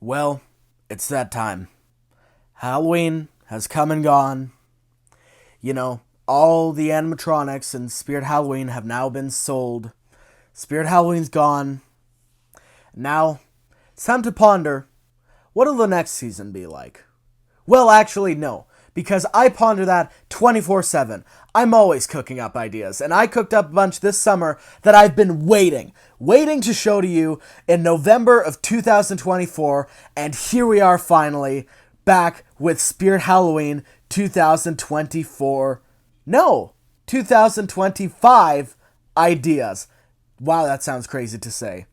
Well, it's that time. Halloween has come and gone. All the animatronics in Spirit Halloween have now been sold. Spirit Halloween's gone. Now, it's time to ponder, what'll the next season be like? Well, actually, no, because I ponder that 24/7. I'm always cooking up ideas, and I cooked up a bunch this summer that I've been waiting to show to you in November of 2024, and here we are finally, back with Spirit Halloween 2024. No, 2025 ideas. Wow, that sounds crazy to say.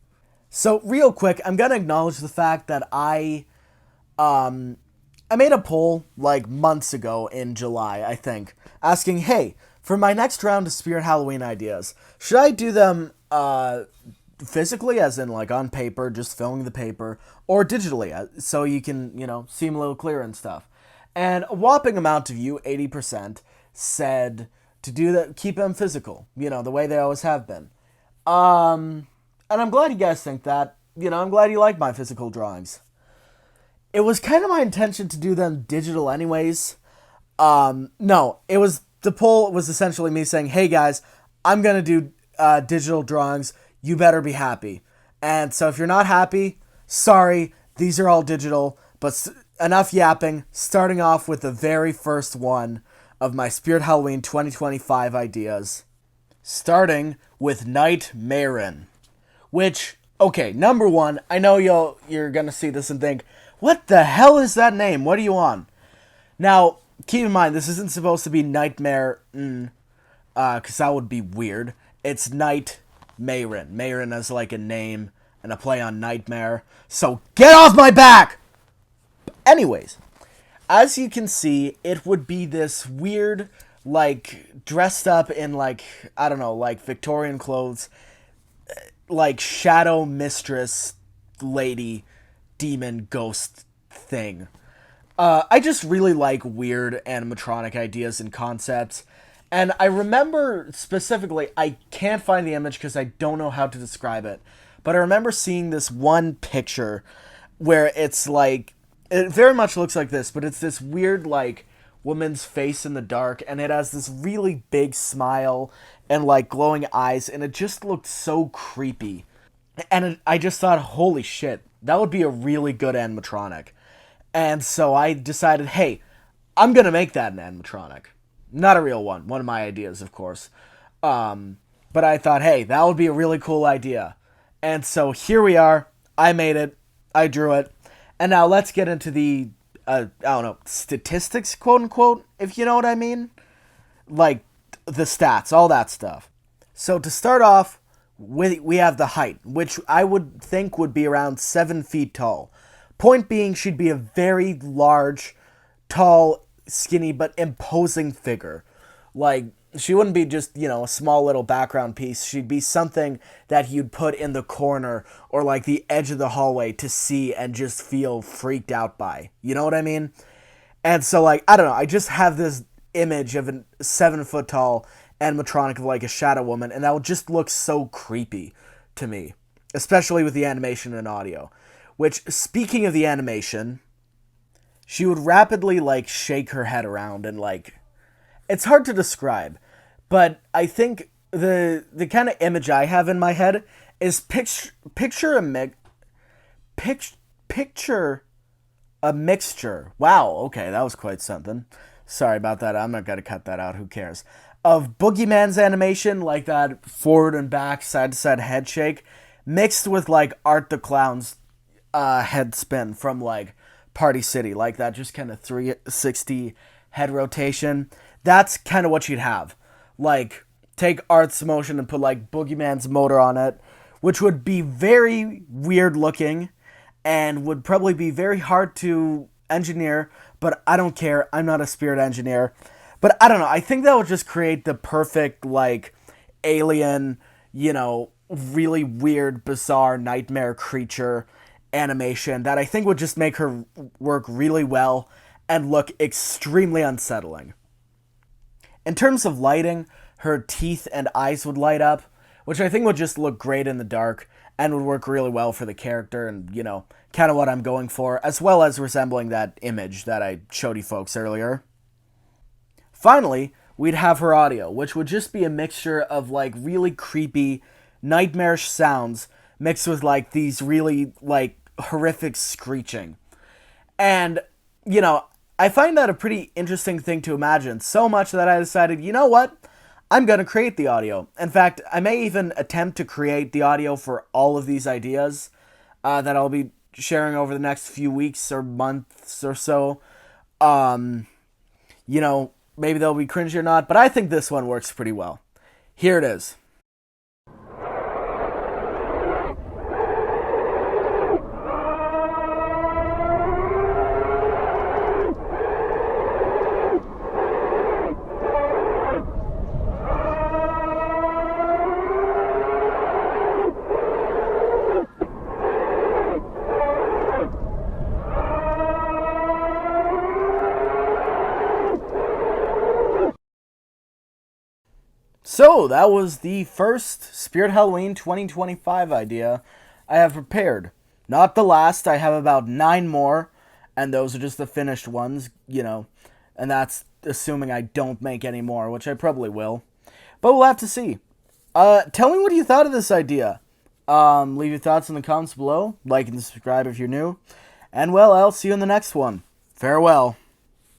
So, real quick, I'm gonna acknowledge the fact that I made a poll like months ago in July, I think, asking, hey, for my next round of Spirit Halloween ideas, should I do them physically, as in like on paper, just filling the paper, or digitally, so you can, see them a little clearer and stuff? And a whopping amount of you, 80%, said to do that, keep them physical, the way they always have been. And I'm glad you guys think that. I'm glad you like my physical drawings. It was kind of my intention to do them digital anyways. No, the poll was essentially me saying, hey guys, I'm going to do digital drawings. You better be happy. And so if you're not happy, sorry, these are all digital. But enough yapping, starting off with the very first one of my Spirit Halloween 2025 ideas. Starting with Nightmaren. Which, okay, number one, I know you're going to see this and think, what the hell is that name? What are you on? Now, keep in mind, this isn't supposed to be Nightmare, because that would be weird. It's Nightmaren. Maren is like a name and a play on nightmare. So, get off my back! Anyways, as you can see, it would be this weird, dressed up in, I don't know, Victorian clothes, shadow mistress lady demon ghost thing. I just really like weird animatronic ideas and concepts. And I remember specifically, I can't find the image because I don't know how to describe it, but I remember seeing this one picture where it's it very much looks like this, but it's this weird, woman's face in the dark, and it has this really big smile and, glowing eyes, and it just looked so creepy. And I just thought, holy shit, that would be a really good animatronic. And so I decided, hey, I'm going to make that an animatronic. Not a real one. One of my ideas, of course. But I thought, hey, that would be a really cool idea. And so here we are. I made it. I drew it. And now let's get into the, I don't know, statistics, quote unquote, if you know what I mean. The stats, all that stuff. So to start off, we have the height, which I would think would be around 7 feet tall. Point being, she'd be a very large, tall, skinny, but imposing figure. She wouldn't be just, a small little background piece. She'd be something that you'd put in the corner or, the edge of the hallway to see and just feel freaked out by. You know what I mean? And so, I don't know, I just have this image of a 7 foot tall animatronic of a shadow woman, and that would just look so creepy to me, especially with the animation and audio. Which, speaking of the animation, she would rapidly shake her head around and it's hard to describe, but I think the kind of image I have in my head is picture a mixture. Wow, okay, that was quite something. Sorry about that. I'm not gonna cut that out. Who cares? Of Boogeyman's animation, that forward and back, side to side head shake, mixed with Art the Clown's head spin from Party City, that just kind of 360 head rotation. That's kind of what you'd have. Take Art's motion and put Boogeyman's motor on it, which would be very weird looking and would probably be very hard to engineer, but I don't care. I'm not a spirit engineer. But I don't know, I think that would just create the perfect, alien, really weird, bizarre nightmare creature animation that I think would just make her work really well and look extremely unsettling. In terms of lighting, her teeth and eyes would light up, which I think would just look great in the dark, and would work really well for the character and, kind of what I'm going for, as well as resembling that image that I showed you folks earlier. Finally, we'd have her audio, which would just be a mixture of like really creepy, nightmarish sounds mixed with like these really like horrific screeching. And, I find that a pretty interesting thing to imagine, so much that I decided, you know what? I'm going to create the audio. In fact, I may even attempt to create the audio for all of these ideas that I'll be sharing over the next few weeks or months or so. Maybe they'll be cringy or not, but I think this one works pretty well. Here it is. So, that was the first Spirit Halloween 2025 idea I have prepared. Not the last, I have about 9 more, and those are just the finished ones, and that's assuming I don't make any more, which I probably will. But we'll have to see. Tell me what you thought of this idea. Leave your thoughts in the comments below, like and subscribe if you're new, and well, I'll see you in the next one. Farewell.